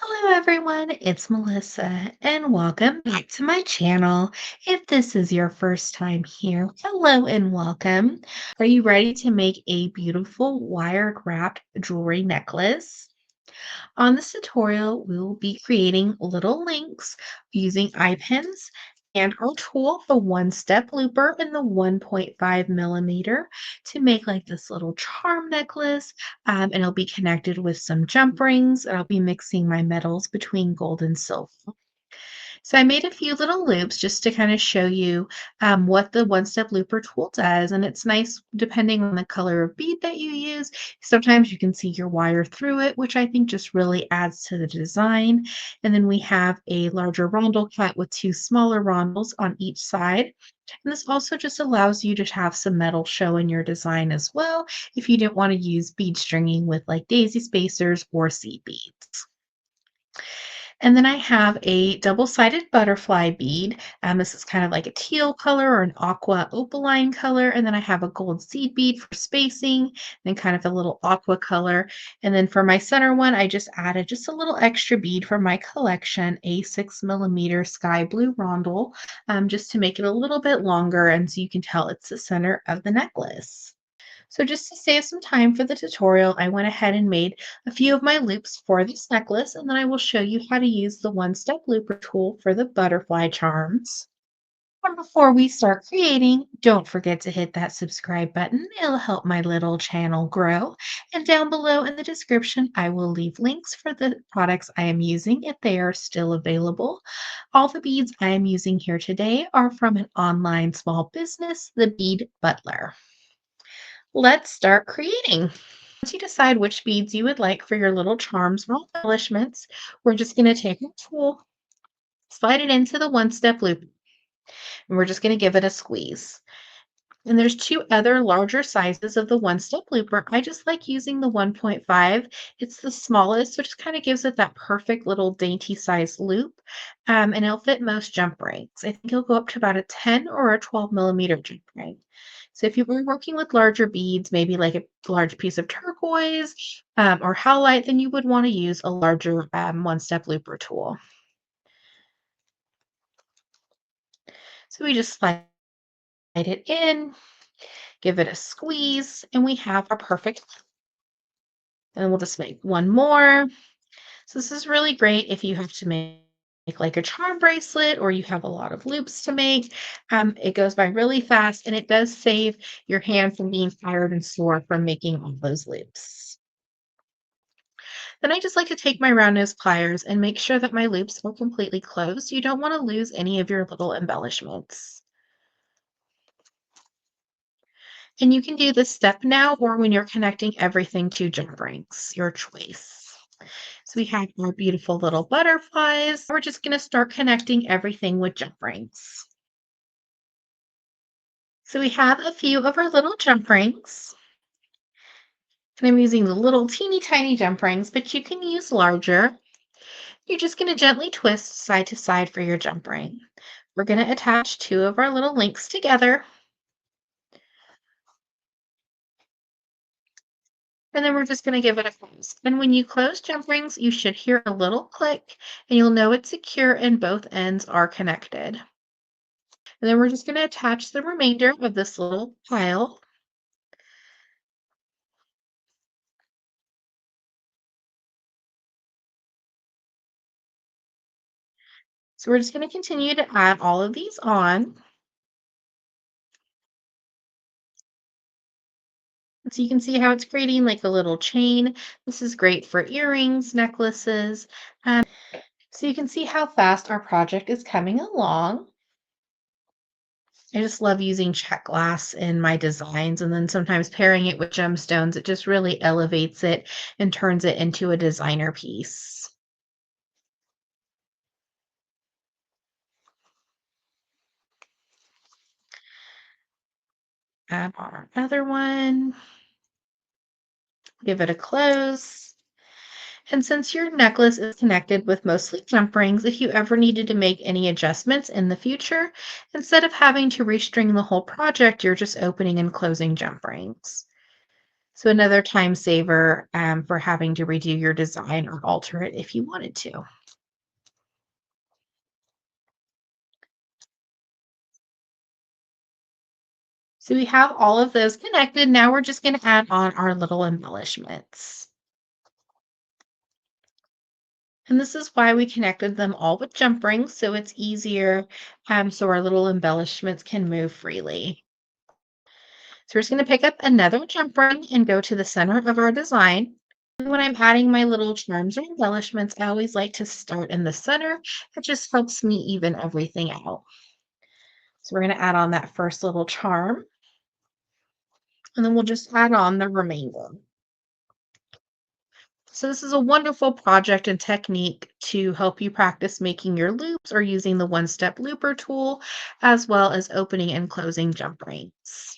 Hello everyone, it's Melissa and welcome back to my channel. If this is your first time here, hello and welcome. Are you ready to make a beautiful wired wrapped jewelry necklace? On this tutorial, we will be creating little links using eye pins and our tool, the one-step looper and the 1.5 millimeter to make like this little charm necklace. And it'll be connected with some jump rings. And I'll be mixing my metals between gold and silver. So I made a few little loops just to kind of show you what the one-step looper tool does. And it's nice depending on the color of bead that you use. Sometimes you can see your wire through it, which I think just really adds to the design. And then we have a larger rondel cut with two smaller rondels on each side. And this also just allows you to have some metal show in your design as well if you didn't want to use bead stringing with like daisy spacers or seed beads. And then I have a double-sided butterfly bead. This is kind of like a teal color or an aqua opaline color. And then I have a gold seed bead for spacing, then kind of a little aqua color. And then for my center one, I just added just a little extra bead from my collection, a 6 millimeter sky blue rondel, just to make it a little bit longer. And so you can tell it's the center of the necklace. So just to save some time for the tutorial, I went ahead and made a few of my loops for this necklace, and then I will show you how to use the one-step looper tool for the butterfly charms. And before we start creating, don't forget to hit that subscribe button. It'll help my little channel grow. And down below in the description, I will leave links for the products I am using if they are still available. All the beads I am using here today are from an online small business, the Bead Butler. Let's start creating. Once you decide which beads you would like for your little charms or embellishments, we're just going to take a tool, slide it into the one-step loop, and we're just going to give it a squeeze. And there's two other larger sizes of the one-step looper. I just like using the 1.5. It's the smallest, so it just kind of gives it that perfect little dainty size loop. And it'll fit most jump rings. I think it'll go up to about a 10 or a 12 millimeter jump ring. So if you were working with larger beads, maybe like a large piece of turquoise or howlite, then you would want to use a larger one-step looper tool. So we just slide it in, give it a squeeze, and we have our perfect. And we'll just make one more. So this is really great if you have to make like a charm bracelet or you have a lot of loops to make. It goes by really fast and it does save your hand from being tired and sore from making all those loops. Then I just like to take my round nose pliers and make sure that my loops are completely closed. You don't want to lose any of your little embellishments. And you can do this step now or when you're connecting everything to jump rings, your choice. So we have our beautiful little butterflies. We're just going to start connecting everything with jump rings. So we have a few of our little jump rings. And I'm using the little teeny tiny jump rings, but you can use larger. You're just going to gently twist side to side for your jump ring. We're going to attach two of our little links together. And then we're just going to give it a close. And when you close jump rings, you should hear a little click and you'll know it's secure and both ends are connected. And then we're just going to attach the remainder of this little pile. So we're just going to continue to add all of these on. So you can see how it's creating like a little chain. This is great for earrings, necklaces. So you can see how fast our project is coming along. I just love using Czech Glass in my designs and then sometimes pairing it with gemstones. It just really elevates it and turns it into a designer piece. Add our other one. Give it a close. And since your necklace is connected with mostly jump rings, if you ever needed to make any adjustments in the future, instead of having to restring the whole project, you're just opening and closing jump rings. So another time saver for having to redo your design or alter it if you wanted to. So we have all of those connected. Now we're just going to add on our little embellishments. And this is why we connected them all with jump rings, so it's easier, so our little embellishments can move freely. So we're just going to pick up another jump ring and go to the center of our design. And when I'm adding my little charms or embellishments, I always like to start in the center. It just helps me even everything out. So we're going to add on that first little charm, and then we'll just add on the remainder. So this is a wonderful project and technique to help you practice making your loops or using the one-step looper tool, as well as opening and closing jump rings.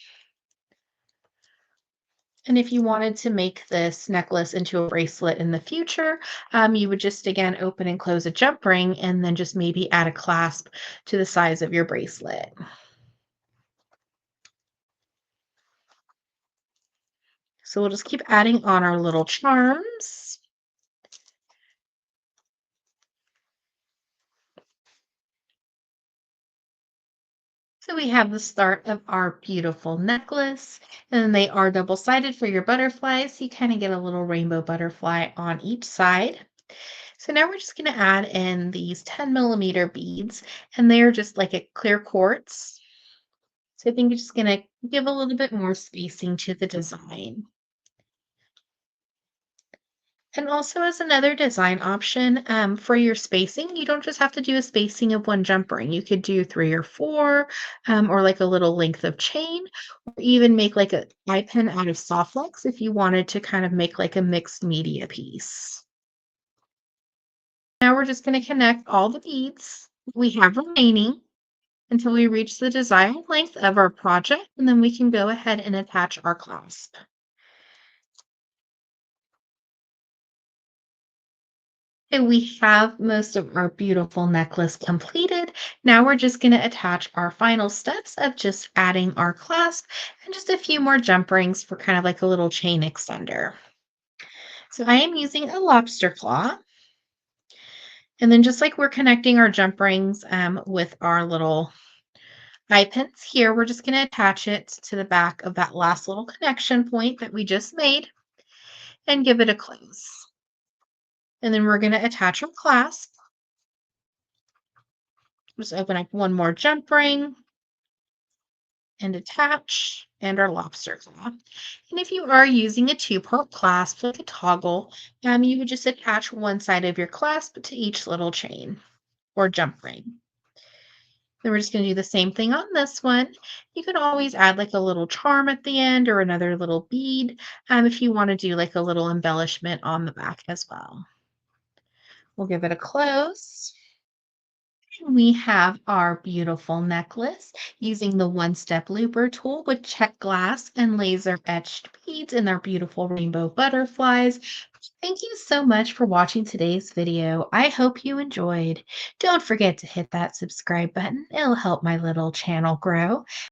And if you wanted to make this necklace into a bracelet in the future, you would just again open and close a jump ring and then just maybe add a clasp to the size of your bracelet. So we'll just keep adding on our little charms. So we have the start of our beautiful necklace, and they are double-sided for your butterflies. You kind of get a little rainbow butterfly on each side. So now we're just going to add in these 10 millimeter beads, and they're just like a clear quartz. So I think it's just going to give a little bit more spacing to the design. And also as another design option for your spacing, you don't just have to do a spacing of one jump ring. You could do 3 or 4, or like a little length of chain, or even make like a eye pin out of soft flex if you wanted to kind of make like a mixed media piece. Now we're just going to connect all the beads we have remaining until we reach the desired length of our project, and then we can go ahead and attach our clasp. And we have most of our beautiful necklace completed. Now we're just going to attach our final steps of just adding our clasp and just a few more jump rings for kind of like a little chain extender. So I am using a lobster claw. And then just like we're connecting our jump rings with our little eye pins here, we're just going to attach it to the back of that last little connection point that we just made and give it a close. And then we're going to attach our clasp. Just open up one more jump ring and attach and our lobster claw. And if you are using a two-part clasp like a toggle, you would just attach one side of your clasp to each little chain or jump ring. Then we're just going to do the same thing on this one. You can always add like a little charm at the end or another little bead if you want to do like a little embellishment on the back as well. We'll give it a close. We have our beautiful necklace using the one-step looper tool with Czech Glass and laser etched beads and their beautiful rainbow butterflies. Thank you so much for watching today's video. I hope you enjoyed. Don't forget to hit that subscribe button. It'll help my little channel grow.